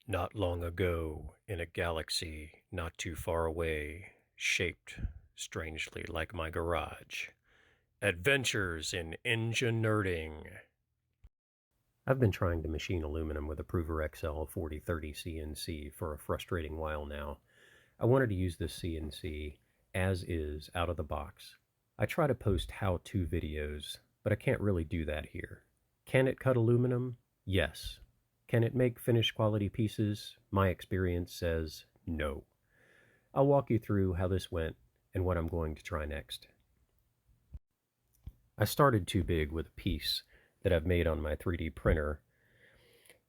Not long ago, in a galaxy not too far away, shaped strangely like my garage. Adventures in Engineering. I've been trying to machine aluminum with a ProverXL 4030 CNC for a frustrating while now. I wanted to use this CNC as is out of the box. I try to post how-to videos, but I can't really do that here. Can it cut aluminum? Yes. Can it make finished quality pieces? My experience says no. I'll walk you through how this went and what I'm going to try next. I started too big with a piece that I've made on my 3D printer.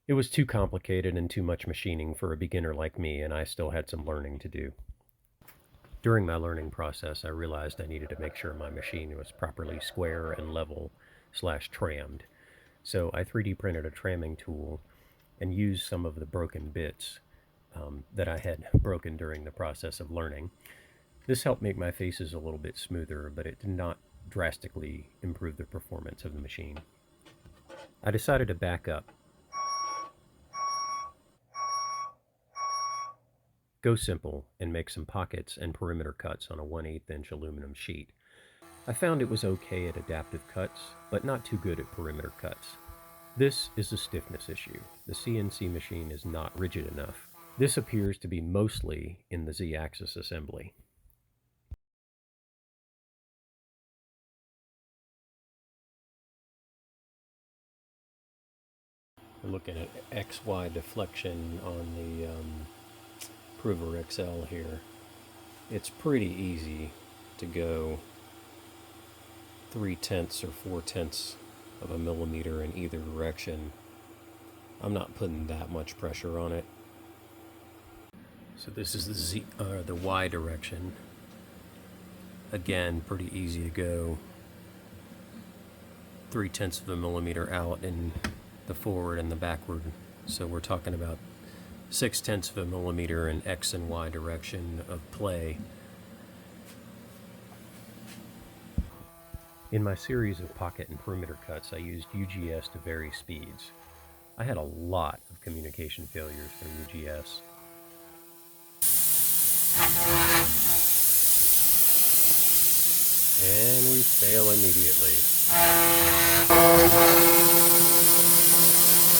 It was too complicated and too much machining for a beginner like me, and I still had some learning to do. During my learning process, I realized I needed to make sure my machine was properly square and level/trammed. So I 3D printed a tramming tool and used some of the broken bits that I had broken during the process of learning. This helped make my faces a little bit smoother, but it did not drastically improve the performance of the machine. I decided to back up, go simple, and make some pockets and perimeter cuts on a 1/8" aluminum sheet. I found it was okay at adaptive cuts, but not too good at perimeter cuts. This is a stiffness issue. The CNC machine is not rigid enough. This appears to be mostly in the Z-axis assembly. We're looking at XY deflection on the ProverXL here. It's pretty easy to go 3/10 or 4/10 of a millimeter in either direction. I'm not putting that much pressure on it. So this is the Y direction. Again, pretty easy to go 3/10 of a millimeter out in the forward and the backward. So we're talking about 6/10 of a millimeter in X and Y direction of play. In my series of pocket and perimeter cuts, I used UGS to vary speeds. I had a lot of communication failures from UGS. And we fail immediately.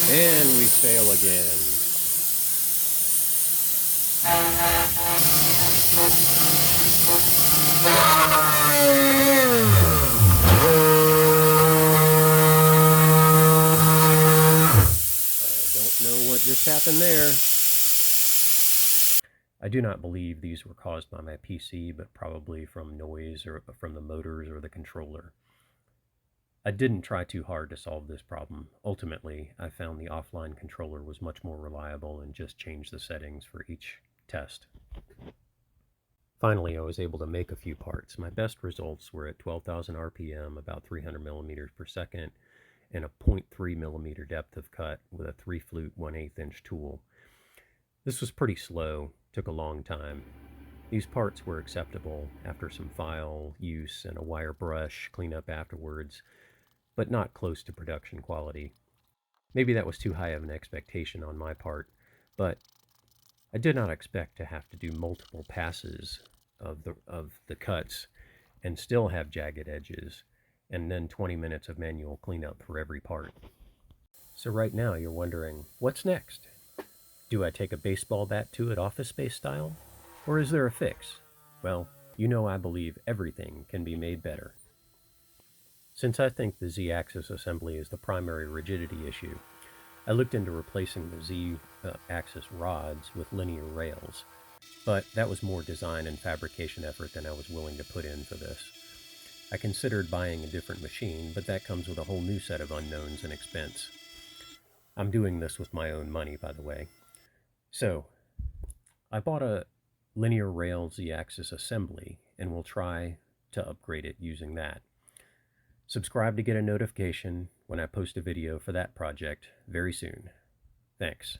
And we fail again. I don't know what just happened there. I do not believe these were caused by my PC, but probably from noise or from the motors or the controller. I didn't try too hard to solve this problem. Ultimately, I found the offline controller was much more reliable and just changed the settings for each test. Finally, I was able to make a few parts. My best results were at 12,000 RPM, about 300 millimeters per second, and a 0.3 millimeter depth of cut with a 3-flute 1/8" tool. This was pretty slow, took a long time. These parts were acceptable after some file use and a wire brush cleanup afterwards, but not close to production quality. Maybe that was too high of an expectation on my part, but I did not expect to have to do multiple passes of the cuts and still have jagged edges, and then 20 minutes of manual cleanup for every part. So right now you're wondering, what's next? Do I take a baseball bat to it Office Space style? Or is there a fix? Well, you know I believe everything can be made better. Since I think the Z-axis assembly is the primary rigidity issue, I looked into replacing the Z-axis rods with linear rails, but that was more design and fabrication effort than I was willing to put in for this. I considered buying a different machine, but that comes with a whole new set of unknowns and expense. I'm doing this with my own money, by the way. So, I bought a linear rail Z-axis assembly, and we'll try to upgrade it using that. Subscribe to get a notification when I post a video for that project very soon. Thanks.